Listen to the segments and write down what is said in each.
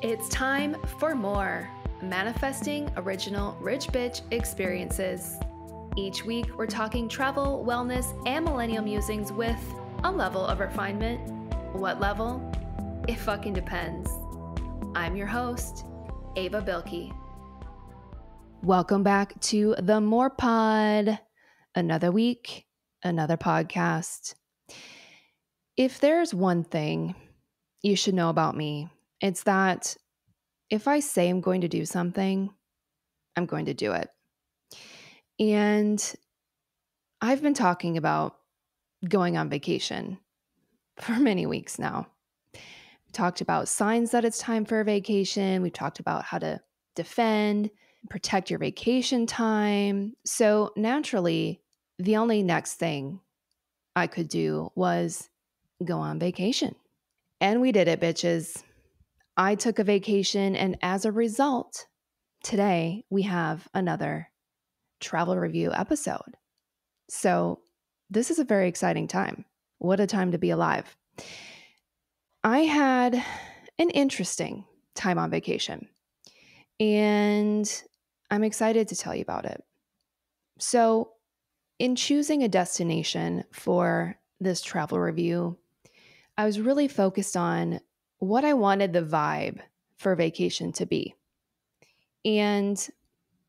It's time for more Manifesting Original Rich Bitch Experiences. Each week, we're talking travel, wellness, and millennial musings with a level of refinement. What level? It fucking depends. I'm your host, Ava Bilkey. Welcome back to the More Pod. Another week, another podcast. If there's one thing you should know about me, it's that if I say I'm going to do something, I'm going to do it. And I've been talking about going on vacation for many weeks now. We talked about signs that it's time for a vacation. We've talked about how to defend, protect your vacation time. So naturally, the only next thing I could do was go on vacation. And we did it, bitches. I took a vacation, and as a result, today we have another travel review episode. So this is a very exciting time. What a time to be alive. I had an interesting time on vacation, and I'm excited to tell you about it. So in choosing a destination for this travel review, I was really focused on what I wanted the vibe for vacation to be. And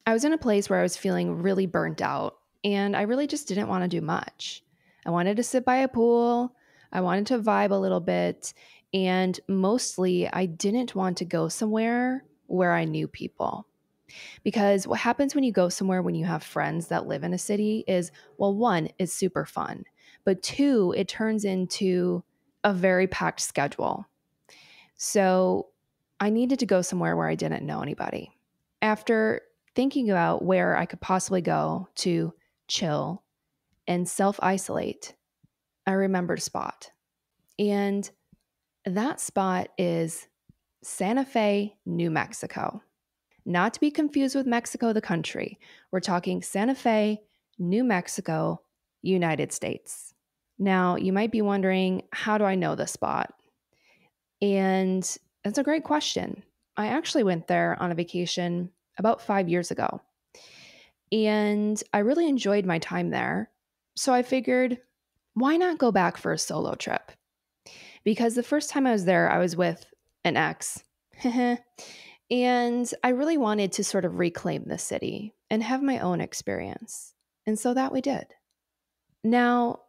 I was in a place where I was feeling really burnt out, and I really just didn't want to do much. I wanted to sit by a pool. I wanted to vibe a little bit. And mostly, I didn't want to go somewhere where I knew people. Because what happens when you go somewhere when you have friends that live in a city is, well, one, it's super fun. But two, it turns into a very packed schedule. So I needed to go somewhere where I didn't know anybody. After thinking about where I could possibly go to chill and self-isolate, I remembered a spot. And that spot is Santa Fe, New Mexico. Not to be confused with Mexico, the country. We're talking Santa Fe, New Mexico, United States. Now, you might be wondering, how do I know this spot? And that's a great question. I actually went there on a vacation about 5 years ago. And I really enjoyed my time there. So I figured, why not go back for a solo trip? Because the first time I was there, I was with an ex. And I really wanted to sort of reclaim the city and have my own experience. And so that we did. Now,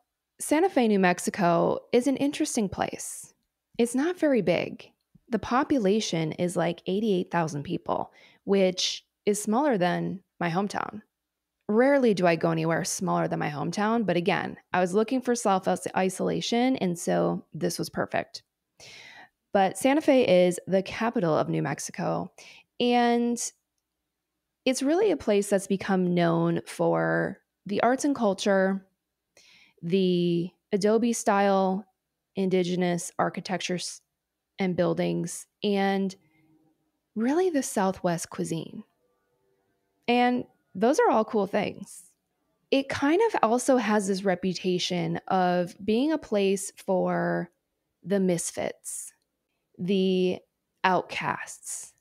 Santa Fe, New Mexico is an interesting place. It's not very big. The population is like 88,000 people, which is smaller than my hometown. Rarely do I go anywhere smaller than my hometown, but again, I was looking for self-isolation, and so this was perfect. But Santa Fe is the capital of New Mexico, and it's really a place that's become known for the arts and culture, the Adobe-style indigenous architecture and buildings, and really the Southwest cuisine. And those are all cool things. It kind of also has this reputation of being a place for the misfits, the outcasts,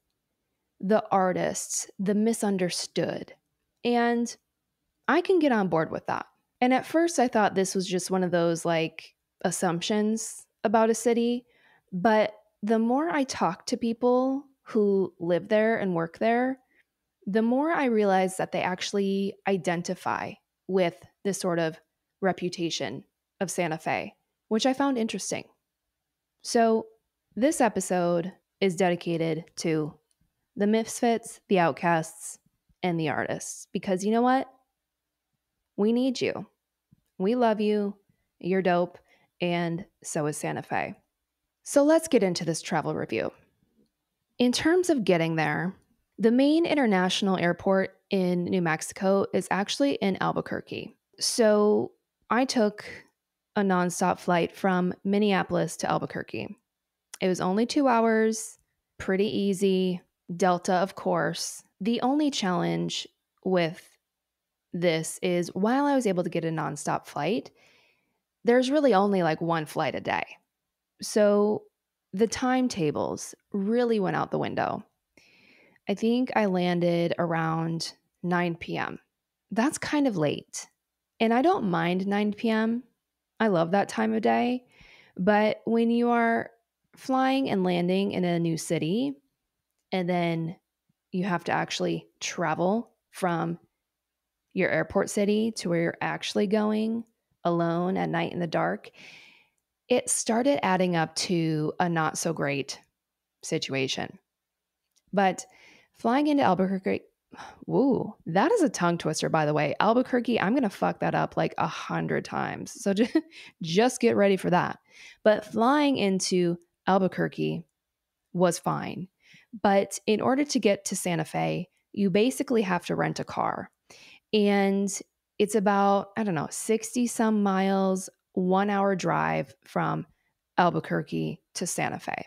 the artists, the misunderstood. And I can get on board with that. And at first I thought this was just one of those like assumptions about a city, but the more I talk to people who live there and work there, the more I realize that they actually identify with this sort of reputation of Santa Fe, which I found interesting. So this episode is dedicated to the misfits, the outcasts, and the artists. Because you know what? We need you. We love you. You're dope. And so is Santa Fe. So let's get into this travel review. In terms of getting there, the main international airport in New Mexico is actually in Albuquerque. So I took a nonstop flight from Minneapolis to Albuquerque. It was only 2 hours, pretty easy. Delta, of course. The only challenge with this is while I was able to get a nonstop flight, there's really only like one flight a day. So the timetables really went out the window. I think I landed around 9 p.m. That's kind of late. And I don't mind 9 p.m. I love that time of day. But when you are flying and landing in a new city, and then you have to actually travel from your airport city to where you're actually going alone at night in the dark, it started adding up to a not so great situation. But flying into Albuquerque, woo, that is a tongue twister, by the way. Albuquerque, I'm going to fuck that up like 100 times. So just get ready for that. But flying into Albuquerque was fine. But in order to get to Santa Fe, you basically have to rent a car. And it's about, I don't know, 60 some miles, 1 hour drive from Albuquerque to Santa Fe.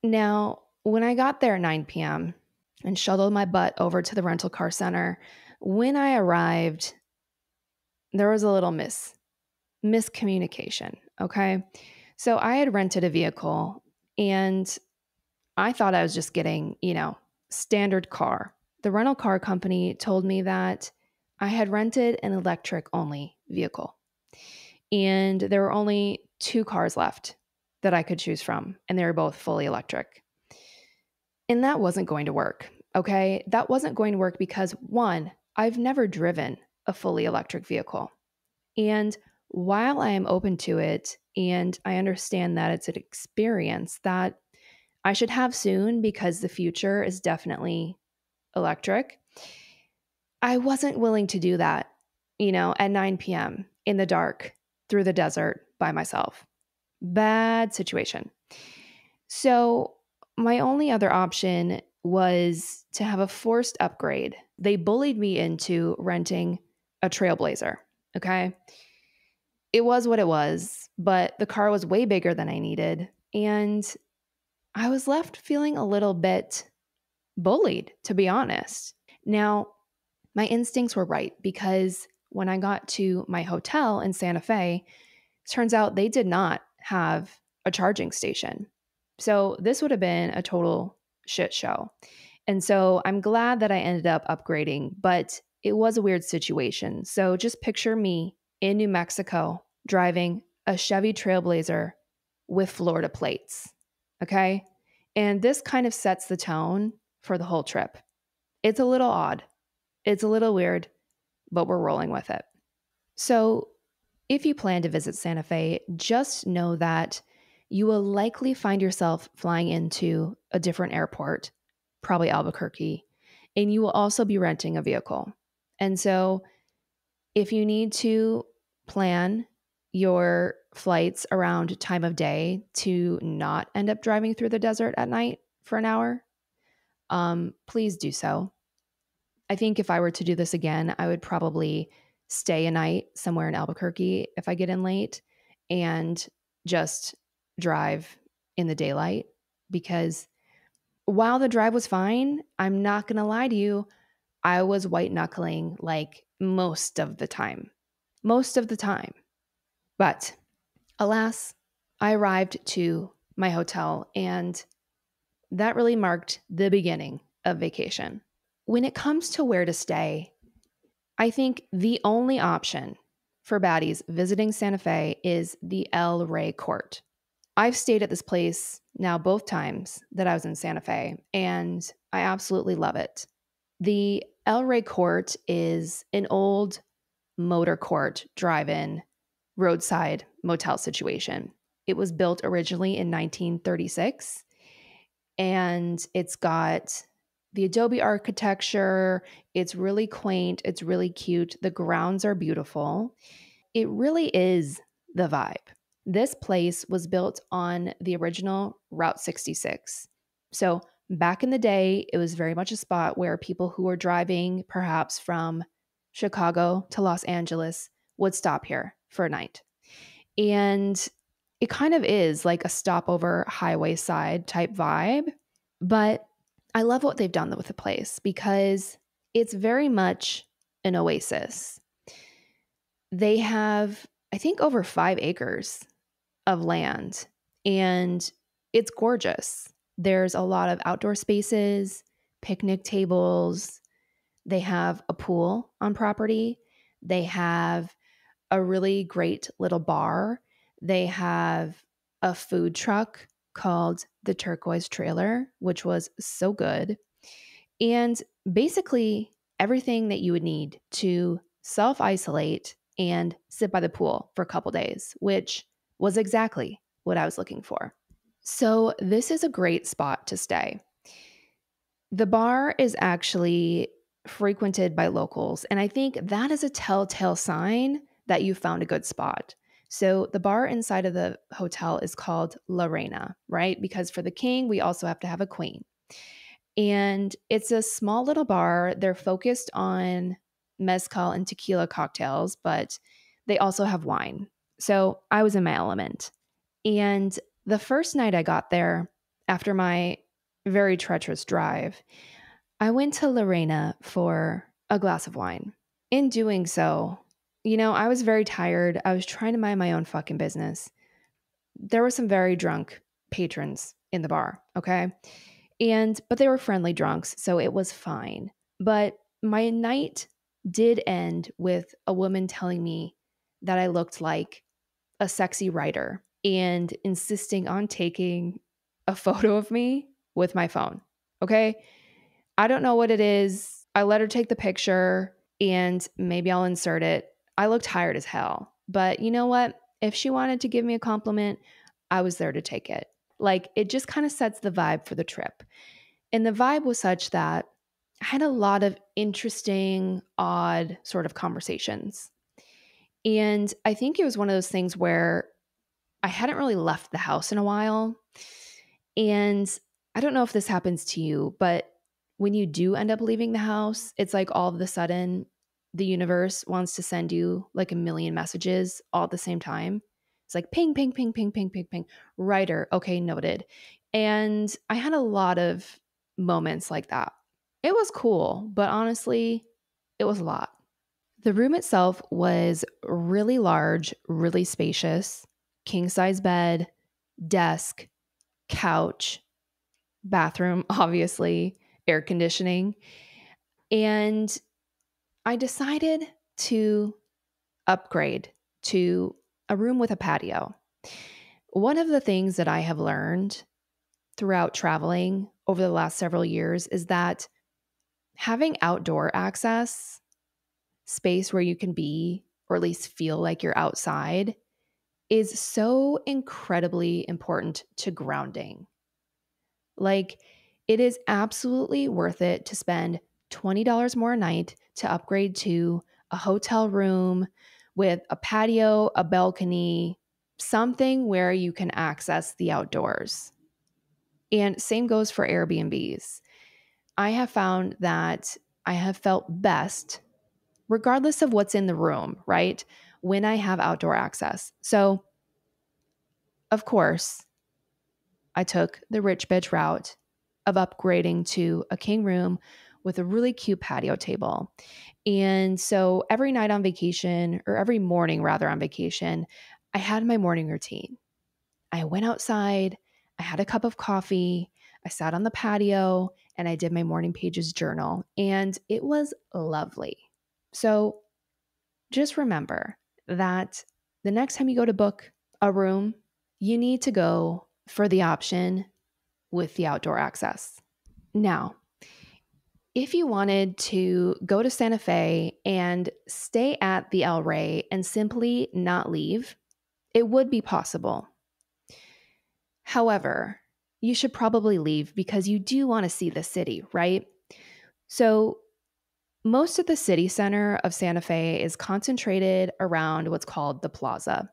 Now, when I got there at 9 p.m. and shuttled my butt over to the rental car center, when I arrived, there was a little miscommunication. Okay. So I had rented a vehicle and I thought I was just getting, standard car. The rental car company told me that I had rented an electric only vehicle and there were only 2 cars left that I could choose from, and they were both fully electric. And that wasn't going to work. Okay. That wasn't going to work because, one, I've never driven a fully electric vehicle. And while I am open to it and I understand that it's an experience that I should have soon because the future is definitely electric, I wasn't willing to do that, at 9 p.m. in the dark through the desert by myself. Bad situation. So my only other option was to have a forced upgrade. They bullied me into renting a Trailblazer. Okay. It was what it was, but the car was way bigger than I needed. And I was left feeling a little bit bullied, to be honest. Now, my instincts were right because when I got to my hotel in Santa Fe, it turns out they did not have a charging station. So this would have been a total shit show. And so I'm glad that I ended up upgrading, but it was a weird situation. So just picture me in New Mexico driving a Chevy Trailblazer with Florida plates. Okay. And this kind of sets the tone for the whole trip. It's a little odd. It's a little weird, but we're rolling with it. So if you plan to visit Santa Fe, just know that you will likely find yourself flying into a different airport, probably Albuquerque, and you will also be renting a vehicle. And so if you need to plan your flights around time of day to not end up driving through the desert at night for an hour, please do so. I think if I were to do this again, I would probably stay a night somewhere in Albuquerque if I get in late and just drive in the daylight, because while the drive was fine, I'm not going to lie to you, I was white knuckling like most of the time. Most of the time. But alas, I arrived to my hotel and that really marked the beginning of vacation. When it comes to where to stay, I think the only option for baddies visiting Santa Fe is the El Rey Court. I've stayed at this place now both times that I was in Santa Fe, and I absolutely love it. The El Rey Court is an old motor court drive-in roadside motel situation. It was built originally in 1936, and it's got the adobe architecture. It's really quaint. It's really cute. The grounds are beautiful. It really is the vibe. This place was built on the original Route 66. So back in the day, it was very much a spot where people who were driving perhaps from Chicago to Los Angeles would stop here for a night. And it kind of is like a stopover highway side type vibe. But I love what they've done with the place because it's very much an oasis. They have, I think, over 5 acres of land, and it's gorgeous. There's a lot of outdoor spaces, picnic tables. They have a pool on property. They have a really great little bar. They have a food truck called the Turquoise Trailer, which was so good. And basically, everything that you would need to self isolate and sit by the pool for a couple days, which was exactly what I was looking for. So, this is a great spot to stay. The bar is actually frequented by locals, and I think that is a telltale sign that you found a good spot. So, the bar inside of the hotel is called La Reina, right? Because for the king, we also have to have a queen. And it's a small little bar. They're focused on mezcal and tequila cocktails, but they also have wine. So I was in my element. And the first night I got there, after my very treacherous drive, I went to Lorena for a glass of wine. In doing so, I was very tired. I was trying to mind my own fucking business. There were some very drunk patrons in the bar, okay? But they were friendly drunks, so it was fine. But my night did end with a woman telling me that I looked like a sexy writer and insisting on taking a photo of me with my phone. Okay. I don't know what it is. I let her take the picture and maybe I'll insert it. I look tired as hell. But you know what? If she wanted to give me a compliment, I was there to take it. Like, it just kind of sets the vibe for the trip. And the vibe was such that I had a lot of interesting, odd sort of conversations. And I think it was one of those things where I hadn't really left the house in a while. And I don't know if this happens to you, but when you do end up leaving the house, it's like all of a sudden the universe wants to send you like a million messages all at the same time. It's like ping, ping, ping, ping, ping, ping, ping. Writer. Okay, noted. And I had a lot of moments like that. It was cool, but honestly, it was a lot. The room itself was really large, really spacious, king size bed, desk, couch, bathroom, obviously, air conditioning. And I decided to upgrade to a room with a patio. One of the things that I have learned throughout traveling over the last several years is that having outdoor access, space where you can be, or at least feel like you're outside, is so incredibly important to grounding. Like, it is absolutely worth it to spend $20 more a night to upgrade to a hotel room with a patio, a balcony, something where you can access the outdoors. And same goes for Airbnbs. I have found that I have felt best, regardless of what's in the room, right? When I have outdoor access. So, of course, I took the rich bitch route of upgrading to a king room with a really cute patio table. And so every night on vacation, or every morning rather on vacation, I had my morning routine. I went outside, I had a cup of coffee, I sat on the patio, and I did my morning pages journal. And it was lovely. So just remember that the next time you go to book a room, you need to go for the option with the outdoor access. Now, if you wanted to go to Santa Fe and stay at the El Rey and simply not leave, it would be possible. However, you should probably leave because you do want to see the city, right? So, most of the city center of Santa Fe is concentrated around what's called the plaza.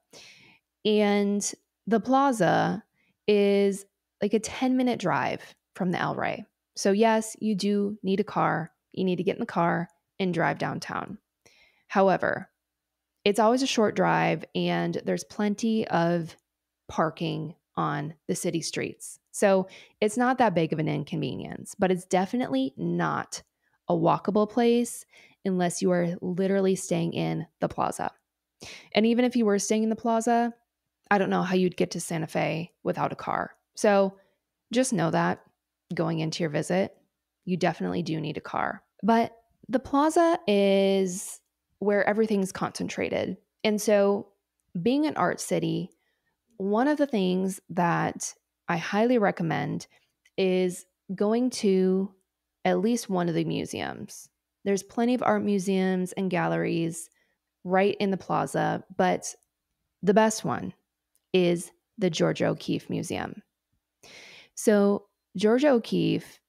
And the plaza is like a 10-minute drive from the El Rey. So yes, you do need a car. You need to get in the car and drive downtown. However, it's always a short drive and there's plenty of parking on the city streets. So it's not that big of an inconvenience, but it's definitely not a walkable place unless you are literally staying in the plaza. And even if you were staying in the plaza, I don't know how you'd get to Santa Fe without a car. So just know that going into your visit, you definitely do need a car. But the plaza is where everything's concentrated. And so, being an art city, one of the things that I highly recommend is going to at least one of the museums. There's plenty of art museums and galleries right in the plaza, but the best one is the Georgia O'Keeffe Museum. So, Georgia O'Keeffe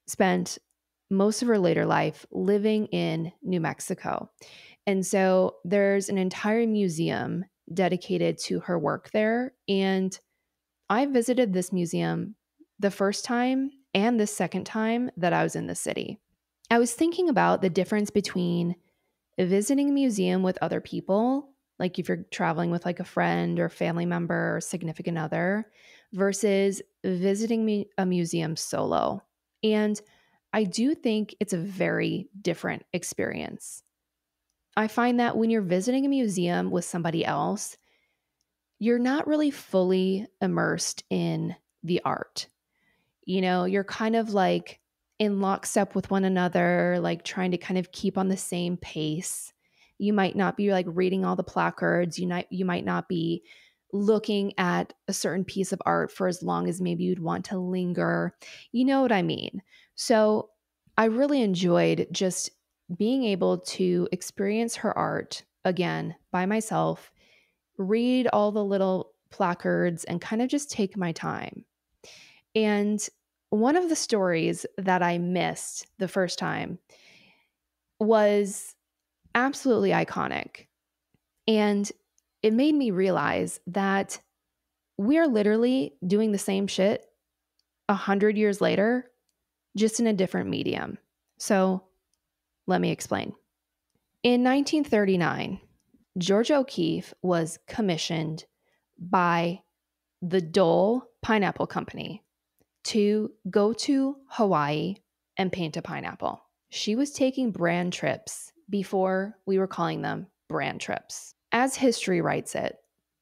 spent most of her later life living in New Mexico. And so there's an entire museum dedicated to her work there. And I visited this museum the first time and the second time that I was in the city. I was thinking about the difference between visiting a museum with other people, like if you're traveling with like a friend or family member or significant other, versus visiting a museum solo. And I do think it's a very different experience. I find that when you're visiting a museum with somebody else, you're not really fully immersed in the art. You're kind of like in lockstep with one another, like trying to kind of keep on the same pace. You might not be like reading all the placards. You might not be looking at a certain piece of art for as long as maybe you'd want to linger. You know what I mean? So I really enjoyed just being able to experience her art again by myself, read all the little placards, and kind of just take my time. And one of the stories that I missed the first time was absolutely iconic. And it made me realize that we are literally doing the same shit 100 years later, just in a different medium. So let me explain. In 1939, Georgia O'Keeffe was commissioned by the Dole Pineapple Company to go to Hawaii and paint a pineapple. She was taking brand trips before we were calling them brand trips. As history writes it,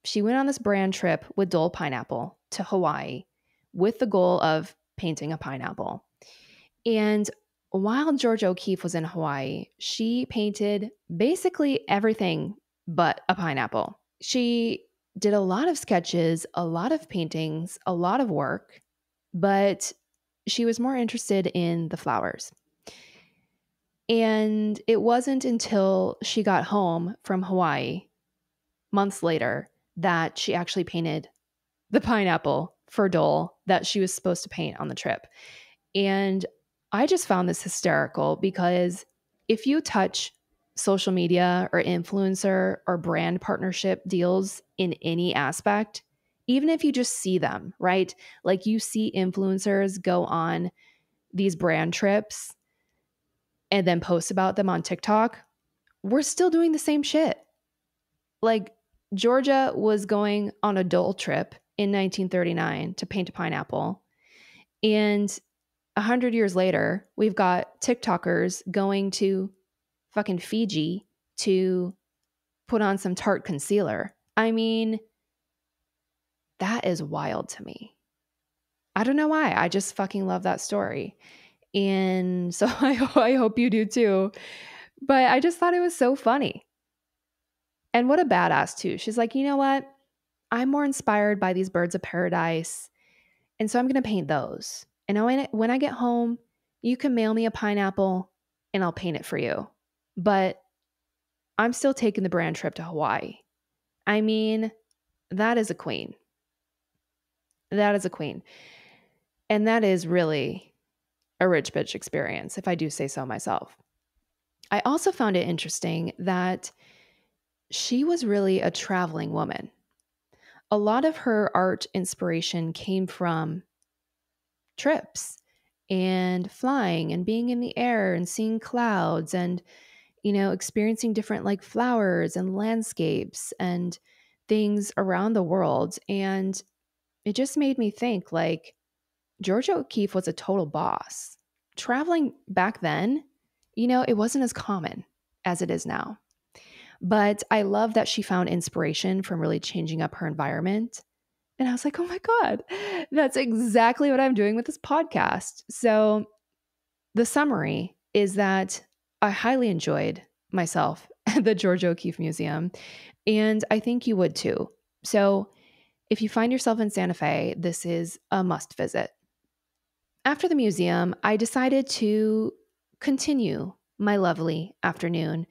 she went on this brand trip with Dole Pineapple to Hawaii with the goal of painting a pineapple. And while Georgia O'Keeffe was in Hawaii, she painted basically everything but a pineapple. She did a lot of sketches, a lot of paintings, a lot of work, but she was more interested in the flowers. And it wasn't until she got home from Hawaii months later that she actually painted the pineapple for Dole that she was supposed to paint on the trip. And I just found this hysterical because if you touch social media or influencer or brand partnership deals in any aspect, even if you just see them, right? Like you see influencers go on these brand trips and then post about them on TikTok, we're still doing the same shit. Like Georgia was going on a Dole trip in 1939 to paint a pineapple. And 100 years later, we've got TikTokers going to fucking Fiji to put on some Tarte concealer. I mean, that is wild to me. I don't know why. I just fucking love that story. And so I hope you do too. But I just thought it was so funny. And what a badass too. She's like, you know what? I'm more inspired by these birds of paradise. And so I'm going to paint those. And when I get home, you can mail me a pineapple and I'll paint it for you. But I'm still taking the brand trip to Hawaii. I mean, that is a queen. That is a queen. And that is really a rich bitch experience, if I do say so myself. I also found it interesting that she was really a traveling woman. A lot of her art inspiration came from trips and flying and being in the air and seeing clouds and, experiencing different like flowers and landscapes and things around the world. And it just made me think like Georgia O'Keeffe was a total boss. Traveling back then, it wasn't as common as it is now. But I love that she found inspiration from really changing up her environment. And I was like, oh my God, that's exactly what I'm doing with this podcast. So the summary is that I highly enjoyed myself at the Georgia O'Keeffe Museum, and I think you would too. So if you find yourself in Santa Fe, this is a must visit. After the museum, I decided to continue my lovely afternoon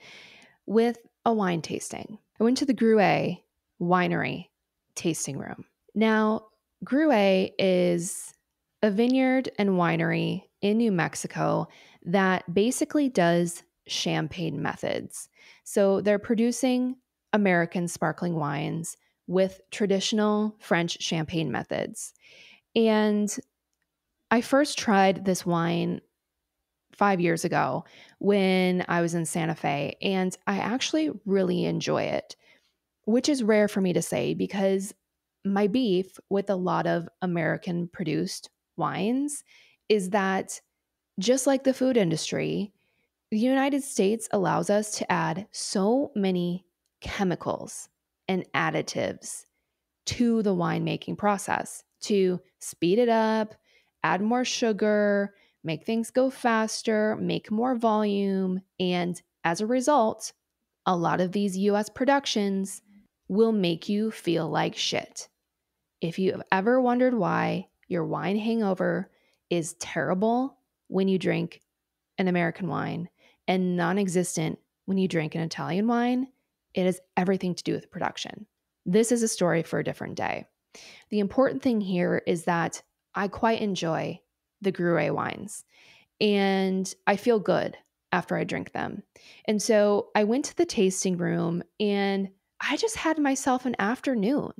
with a wine tasting. I went to the Gruet Winery tasting room. Now, Gruet is a vineyard and winery in New Mexico that basically does champagne methods. So they're producing American sparkling wines with traditional French champagne methods. And I first tried this wine 5 years ago when I was in Santa Fe, and I actually really enjoy it, which is rare for me to say because my beef with a lot of American produced wines is that just like the food industry, the United States allows us to add so many chemicals and additives to the winemaking process to speed it up, add more sugar, make things go faster, make more volume. And as a result, a lot of these US productions will make you feel like shit. If you've ever wondered why your wine hangover is terrible when you drink an American wine and non existent when you drink an Italian wine, it has everything to do with production. This is a story for a different day. The important thing here is that I quite enjoy the Gruet wines and I feel good after I drink them. And so I went to the tasting room and I just had myself an afternoon.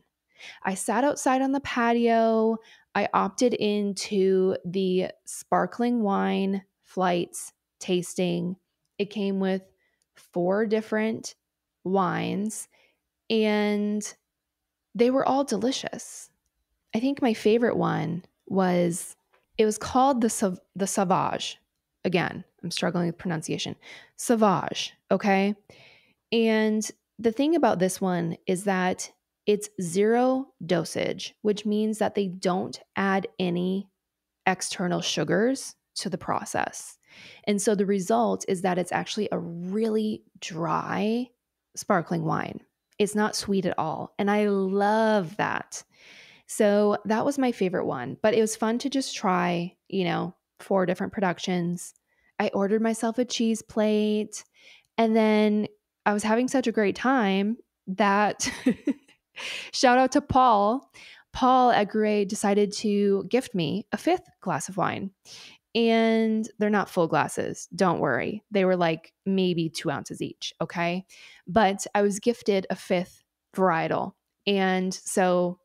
I sat outside on the patio. I opted into the sparkling wine flights tasting. It came with 4 different wines and they were all delicious. I think my favorite one it was called the Sauvage. Again, I'm struggling with pronunciation. Sauvage, okay? And the thing about this one is that it's 0 dosage, which means that they don't add any external sugars to the process. And so the result is that it's actually a really dry sparkling wine. It's not sweet at all. And I love that. So that was my favorite one, but it was fun to just try, 4 different productions. I ordered myself a cheese plate and then I was having such a great time that shout out to Paul. Paul at Gruet decided to gift me a 5th glass of wine. And they're not full glasses. Don't worry. They were like maybe 2 ounces each. Okay. But I was gifted a 5th varietal. And so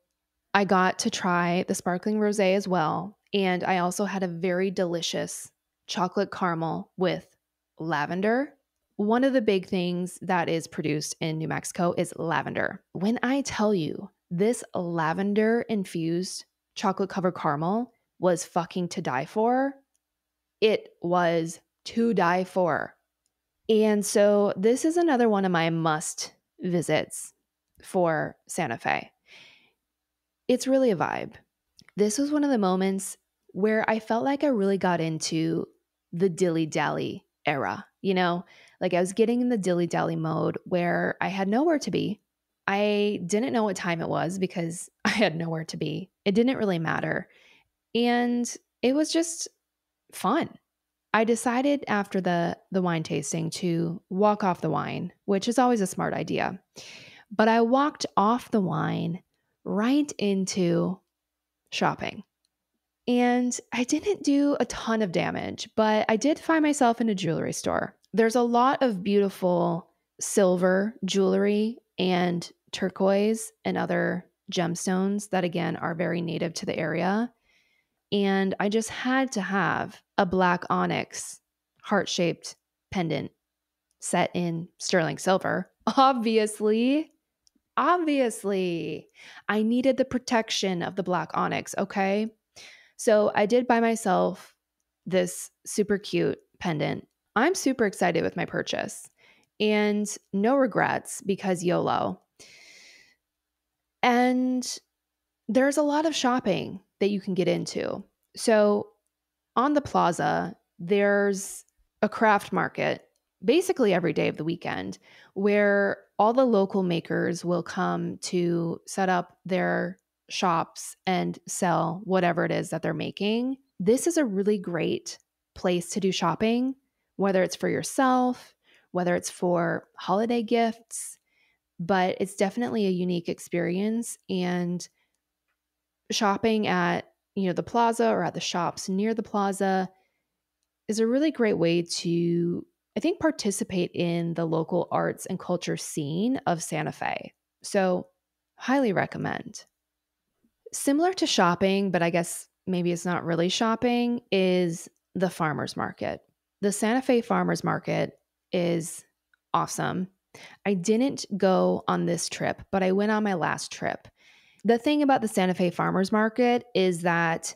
I got to try the sparkling rosé as well. And I also had a very delicious chocolate caramel with lavender. One of the big things that is produced in New Mexico is lavender. When I tell you this lavender infused chocolate covered caramel was fucking to die for, it was to die for. And so this is another one of my must visits for Santa Fe. It's really a vibe. This was one of the moments where I felt like I really got into the dilly-dally era, Like I was getting in the dilly-dally mode where I had nowhere to be. I didn't know what time it was because I had nowhere to be. It didn't really matter. And it was just fun. I decided after the wine tasting to walk off the wine, which is always a smart idea. But I walked off the wine right into shopping. And I didn't do a ton of damage, but I did find myself in a jewelry store. There's a lot of beautiful silver jewelry and turquoise and other gemstones that, again, are very native to the area. And I just had to have a black onyx heart-shaped pendant set in sterling silver. Obviously, I needed the protection of the black onyx, okay? So I did buy myself this super cute pendant. I'm super excited with my purchase. and no regrets because YOLO. And there's a lot of shopping that you can get into. So on the plaza, there's a craft market basically every day of the weekend where all the local makers will come to set up their shops and sell whatever it is that they're making. This is a really great place to do shopping, whether it's for yourself, whether it's for holiday gifts, but it's definitely a unique experience. And shopping at, the plaza or at the shops near the plaza is a really great way to, I think, participate in the local arts and culture scene of Santa Fe. So, highly recommend. Similar to shopping, but I guess maybe it's not really shopping, is the farmers market. The Santa Fe farmers market is awesome. I didn't go on this trip, but I went on my last trip. The thing about the Santa Fe farmers market is that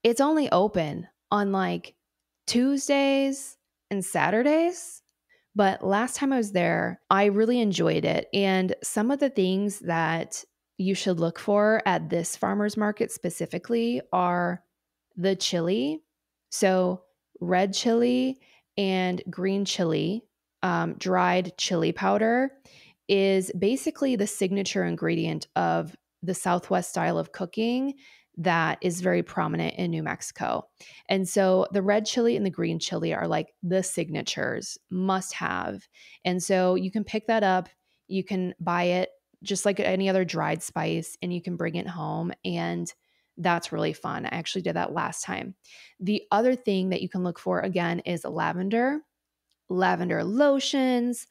it's only open on like Tuesdays and Saturdays. But last time I was there, I really enjoyed it. And some of the things that you should look for at this farmer's market specifically are the chili. So, red chili and green chili, dried chili powder, is basically the signature ingredient of the Southwest style of cooking that is very prominent in New Mexico. And so the red chili and the green chili are like the signatures, must have. And so you can pick that up, you can buy it just like any other dried spice, and you can bring it home. And that's really fun. I actually did that last time. The other thing that you can look for again is lavender lotions,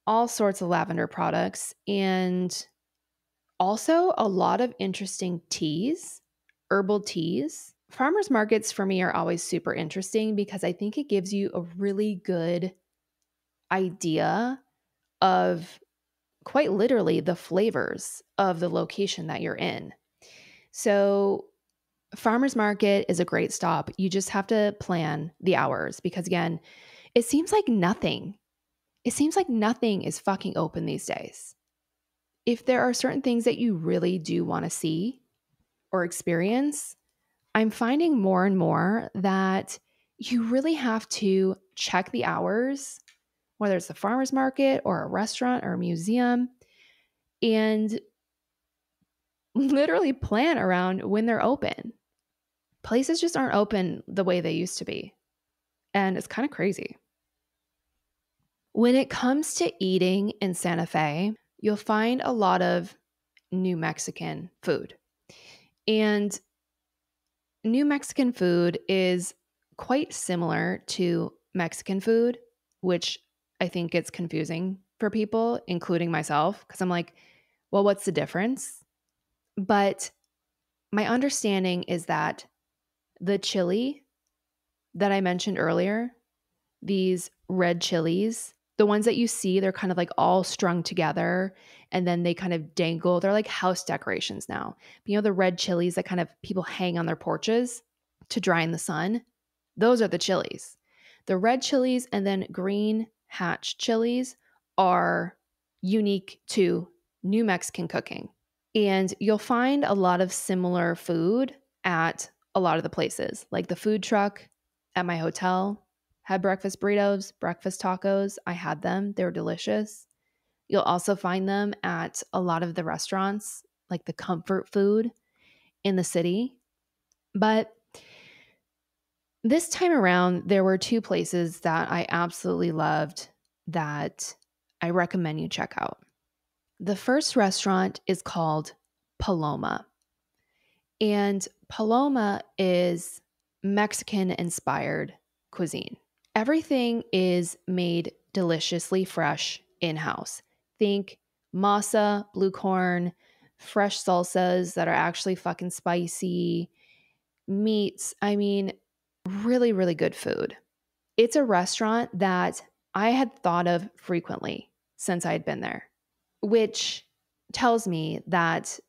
all sorts of lavender products, and also a lot of interesting teas, herbal teas. Farmers markets for me are always super interesting because I think it gives you a really good idea of quite literally the flavors of the location that you're in. So, farmers market is a great stop. You just have to plan the hours because, again, it seems like nothing. It seems like nothing is fucking open these days. If there are certain things that you really do want to see or experience, I'm finding more and more that you really have to check the hours, whether it's the farmer's market or a restaurant or a museum, and literally plan around when they're open. Places just aren't open the way they used to be. And it's kind of crazy. When it comes to eating in Santa Fe, you'll find a lot of New Mexican food. And New Mexican food is quite similar to Mexican food, which I think gets confusing for people, including myself, because I'm like, well, what's the difference? But my understanding is that the chili that I mentioned earlier, these red chilies, the ones that you see, they're kind of like all strung together and then they kind of dangle. They're like house decorations now. But the red chilies that kind of people hang on their porches to dry in the sun, those are the chilies. The red chilies and then green hatch chilies are unique to New Mexican cooking. And you'll find a lot of similar food at a lot of the places, like the food truck at my hotel had breakfast burritos, breakfast tacos. I had them. They were delicious. You'll also find them at a lot of the restaurants, like the comfort food in the city. But this time around, there were two places that I absolutely loved that I recommend you check out. The first restaurant is called Paloma. And Paloma is Mexican-inspired cuisine. Everything is made deliciously fresh in-house. Think masa, blue corn, fresh salsas that are actually fucking spicy, meats. I mean, really, really good food. It's a restaurant that I had thought of frequently since I had been there, which tells me that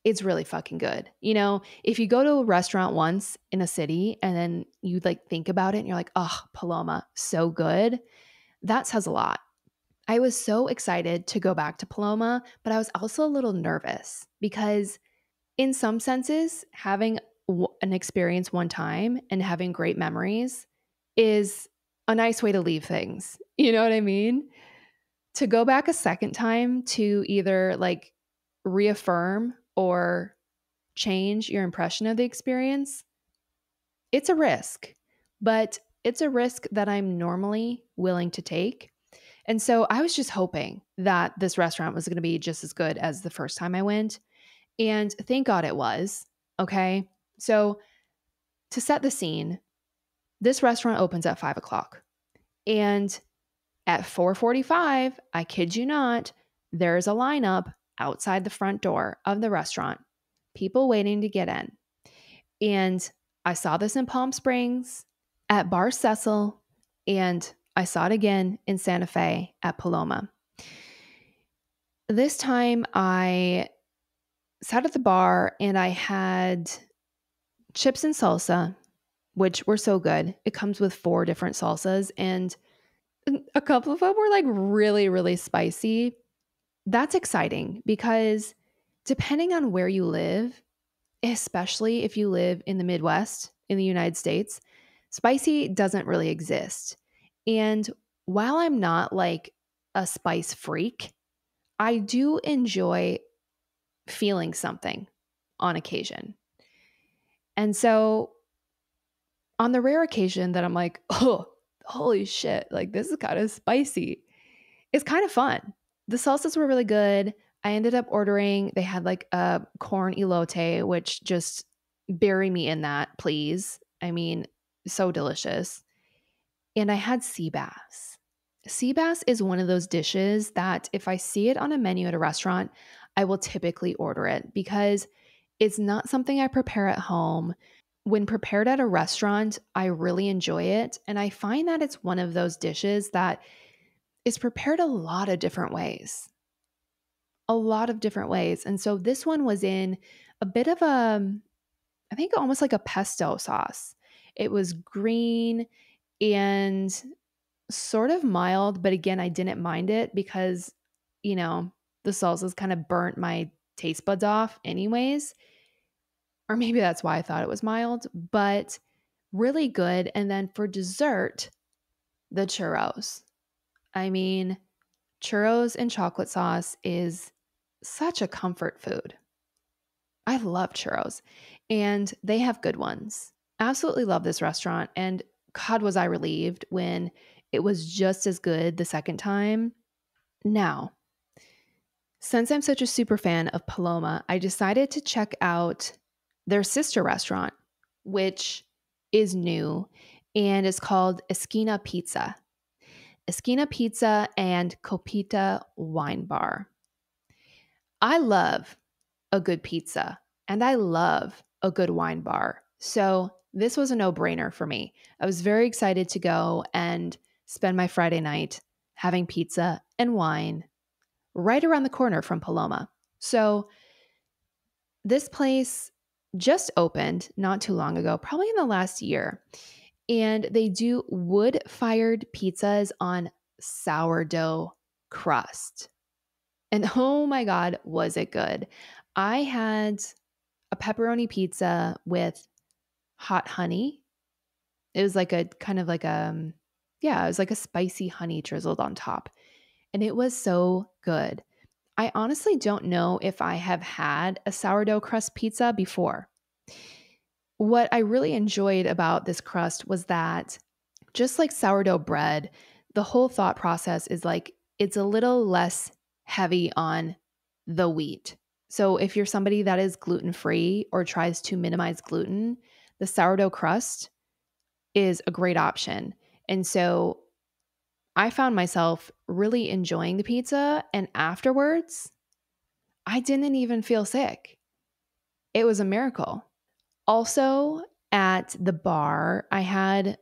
it's really fucking good. If you go to a restaurant once in a city and then you think about it and you're like, oh, Paloma, so good. That says a lot. I was so excited to go back to Paloma, but I was also a little nervous because, in some senses, having an experience one time and having great memories is a nice way to leave things. You know what I mean? To go back a second time to either like reaffirm or change your impression of the experience, it's a risk, but it's a risk that I'm normally willing to take. And so I was just hoping that this restaurant was going to be just as good as the first time I went. And thank God it was. Okay. So to set the scene, this restaurant opens at 5 o'clock. And at 4:45, I kid you not, there's a lineup outside the front door of the restaurant, people waiting to get in. And I saw this in Palm Springs at Bar Cecil, and I saw it again in Santa Fe at Paloma. This time I sat at the bar and I had chips and salsa, which were so good. It comes with 4 different salsas, and a couple of them were like really, really spicy. That's exciting because depending on where you live, especially if you live in the Midwest in the United States, spicy doesn't really exist. And while I'm not like a spice freak, I do enjoy feeling something on occasion. And so on the rare occasion that I'm like, oh, holy shit, like this is kind of spicy, it's kind of fun. The salsas were really good. I ended up ordering, they had like a corn elote, which just bury me in that, please. I mean, so delicious. And I had sea bass. Sea bass is one of those dishes that if I see it on a menu at a restaurant, I will typically order it because it's not something I prepare at home. When prepared at a restaurant, I really enjoy it. And I find that it's one of those dishes that is prepared a lot of different ways. A lot of different ways. And so this one was in a bit of a, I think almost like a pesto sauce. It was green and sort of mild, but again, I didn't mind it because, you know, the salsas kind of burnt my taste buds off anyways. Or maybe that's why I thought it was mild, but really good. And then for dessert, the churros. I mean, churros and chocolate sauce is such a comfort food. I love churros, and they have good ones. Absolutely love this restaurant. And God, was I relieved when it was just as good the second time. Now, since I'm such a super fan of Paloma, I decided to check out their sister restaurant, which is new and is called Esquina Pizza. Esquina Pizza and Copita Wine Bar. I love a good pizza and I love a good wine bar. So this was a no-brainer for me. I was very excited to go and spend my Friday night having pizza and wine right around the corner from Paloma. So this place just opened not too long ago, probably in the last year. And they do wood-fired pizzas on sourdough crust. And oh my God, was it good. I had a pepperoni pizza with hot honey. It was like a kind of like yeah, it was like a spicy honey drizzled on top. And it was so good. I honestly don't know if I have had a sourdough crust pizza before. What I really enjoyed about this crust was that just like sourdough bread, the whole thought process is like it's a little less heavy on the wheat. So if you're somebody that is gluten-free or tries to minimize gluten, the sourdough crust is a great option. And so I found myself really enjoying the pizza, and afterwards, I didn't even feel sick. It was a miracle. Also, at the bar, I had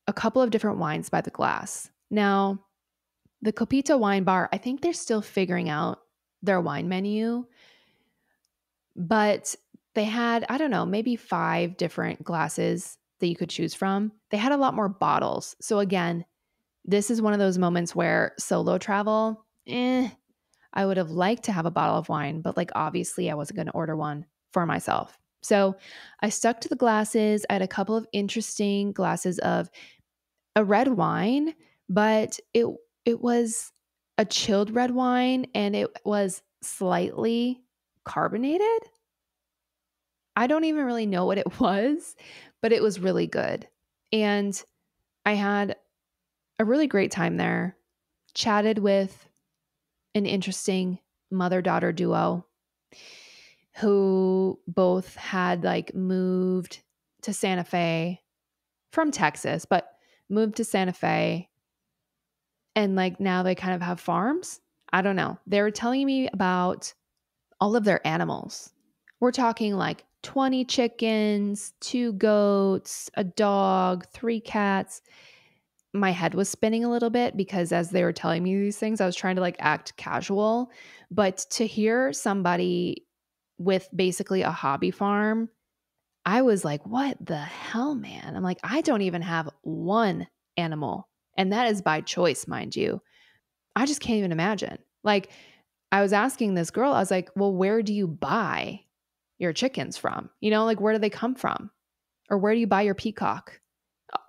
a couple of different wines by the glass. Now, the Copita Wine Bar, I think they're still figuring out their wine menu, but they had, I don't know, maybe 5 different glasses that you could choose from. They had a lot more bottles. So again, This is one of those moments where solo travel, I would have liked to have a bottle of wine, but like obviously I wasn't going to order one for myself. So I stuck to the glasses. I had a couple of interesting glasses of a red wine, but it was a chilled red wine and it was slightly carbonated. I don't even really know what it was, but it was really good. And I had a really great time there. Chatted with an interesting mother-daughter duo who both had like moved to Santa Fe from Texas, but moved to Santa Fe and like now they kind of have farms. I don't know. They were telling me about all of their animals. We're talking like 20 chickens, 2 goats, a dog, 3 cats. My head was spinning a little bit because as they were telling me these things, I was trying to like act casual. But to hear somebody with basically a hobby farm, I was like, what the hell, man? I'm like, I don't even have one animal. And that is by choice, mind you. I just can't even imagine. Like, I was asking this girl, I was like, well, where do you buy your chickens from? You know, like, where do they come from? Or where do you buy your peacock?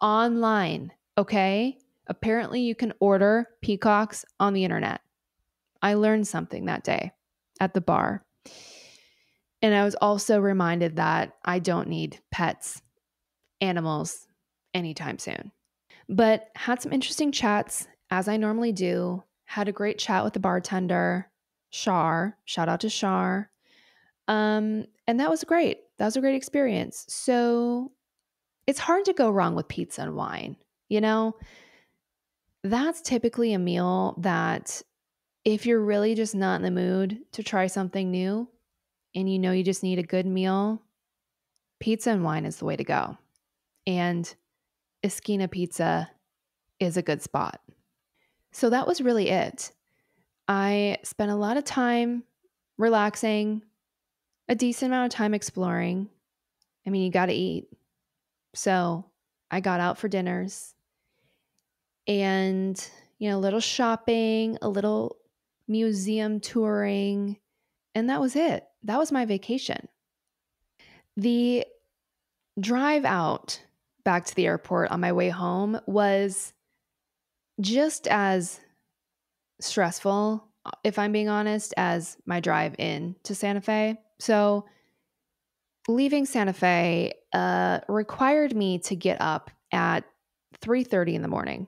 Online, okay? Apparently, you can order peacocks on the internet. I learned something that day at the bar. And I was also reminded that I don't need pets, animals anytime soon. But had some interesting chats as I normally do. Had a great chat with the bartender, Shar. Shout out to Shar. And that was great. That was a great experience. So it's hard to go wrong with pizza and wine. You know, that's typically a meal that if you're really just not in the mood to try something new and you know you just need a good meal, pizza and wine is the way to go. And Esquina Pizza is a good spot. So that was really it. I spent a lot of time relaxing, a decent amount of time exploring. I mean, you got to eat. So I got out for dinners and, you know, a little shopping, a little museum touring, and that was it. That was my vacation. The drive out back to the airport on my way home was just as stressful, if I'm being honest, as my drive in to Santa Fe. So leaving Santa Fe required me to get up at 3:30 in the morning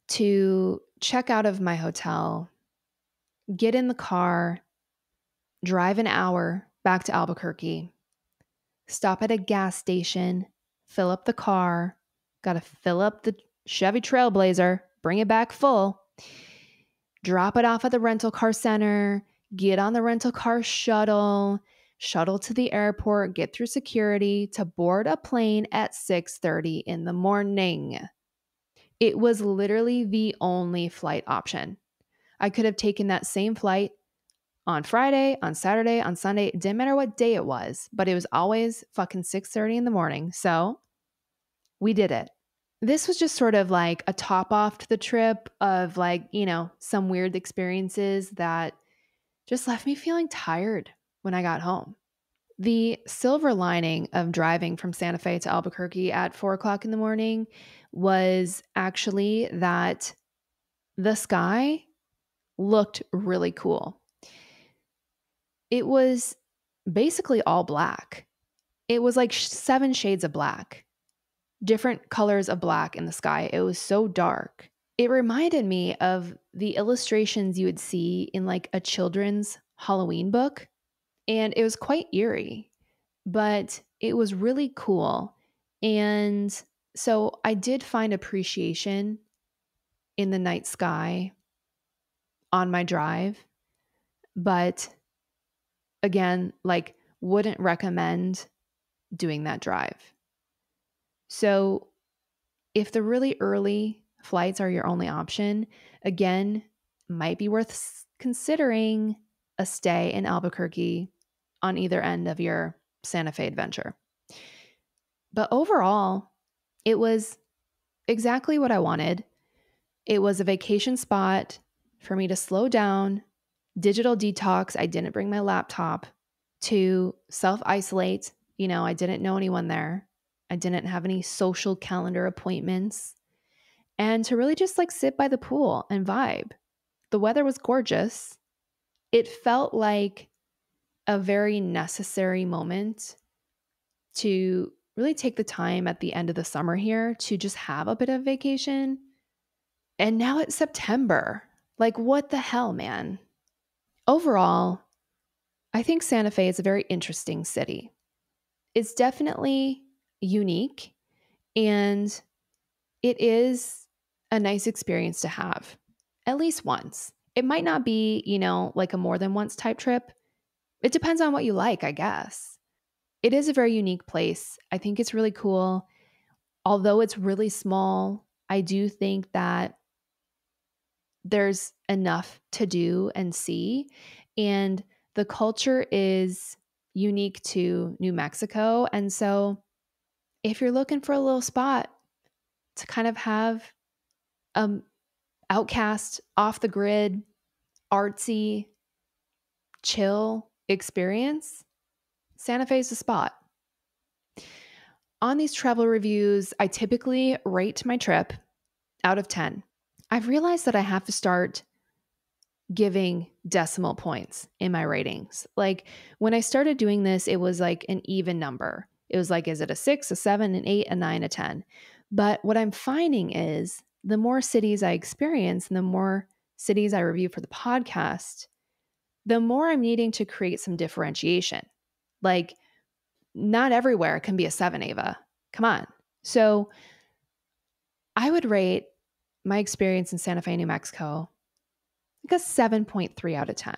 to check out of my hotel, get in the car, drive an hour back to Albuquerque, stop at a gas station, fill up the car, got to fill up the Chevy Trailblazer, bring it back full, drop it off at the rental car center, get on the rental car shuttle to the airport, get through security to board a plane at 6:30 in the morning. It was literally the only flight option. I could have taken that same flight on Friday, on Saturday, on Sunday. It didn't matter what day it was, but it was always fucking 6:30 in the morning. So we did it. This was just sort of like a top off to the trip of like, you know, some weird experiences that just left me feeling tired when I got home. The silver lining of driving from Santa Fe to Albuquerque at 4 o'clock in the morning was actually that the sky looked really cool. It was basically all black. It was like 7 shades of black, different colors of black in the sky. It was so dark. It reminded me of the illustrations you would see in like a children's Halloween book. And it was quite eerie, but it was really cool. And so I did find appreciation in the night sky on my drive, but again, like wouldn't recommend doing that drive. So if the really early flights are your only option, again, might be worth considering a stay in Albuquerque on either end of your Santa Fe adventure. But overall, it was exactly what I wanted. It was a vacation spot for me to slow down, digital detox. I didn't bring my laptop, to self-isolate. I didn't know anyone there. I didn't have any social calendar appointments. And to really just like sit by the pool and vibe. The weather was gorgeous. It felt like a very necessary moment to really take the time at the end of the summer here to just have a bit of vacation. And now it's September. Like, what the hell, man? Overall, I think Santa Fe is a very interesting city. It's definitely unique, and it is a nice experience to have at least once. It might not be, like a more than once type trip. It depends on what you like, I guess. It is a very unique place. I think it's really cool. Although it's really small, I do think that there's enough to do and see. And the culture is unique to New Mexico. And so if you're looking for a little spot to kind of have outcast, off the grid, artsy, chill experience, Santa Fe is the spot. On these travel reviews, I typically rate my trip out of 10. I've realized that I have to start giving decimal points in my ratings. Like when I started doing this, it was like an even number. It was like, is it a 6, a 7, an 8, a 9, a 10? But what I'm finding is the more cities I experience and the more cities I review for the podcast, the more I'm needing to create some differentiation. Like, not everywhere can be a 7, Ava. Come on. So I would rate my experience in Santa Fe, New Mexico, like a 7.3 out of 10.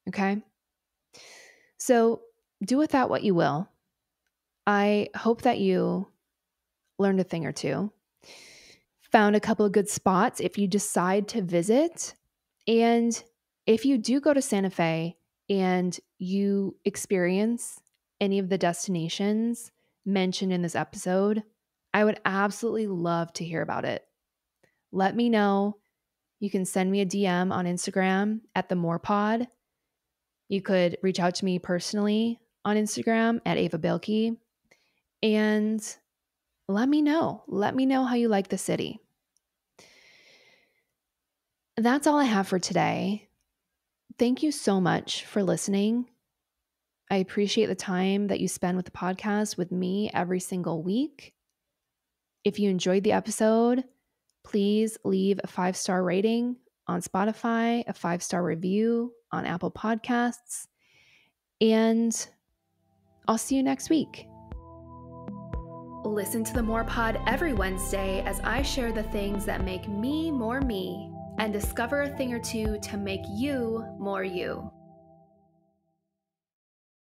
Okay. So do with that what you will. I hope that you learned a thing or two, found a couple of good spots if you decide to visit. And if you do go to Santa Fe and you experience any of the destinations mentioned in this episode, I would absolutely love to hear about it. Let me know. You can send me a DM on Instagram at the MorePod. You could reach out to me personally on Instagram at Ava Bilkey. And let me know. Let me know how you like the city. That's all I have for today. Thank you so much for listening. I appreciate the time that you spend with the podcast with me every single week. If you enjoyed the episode, please leave a 5-star rating on Spotify, a 5-star review on Apple Podcasts, and I'll see you next week. Listen to the More Pod every Wednesday as I share the things that make me more me and discover a thing or two to make you more you.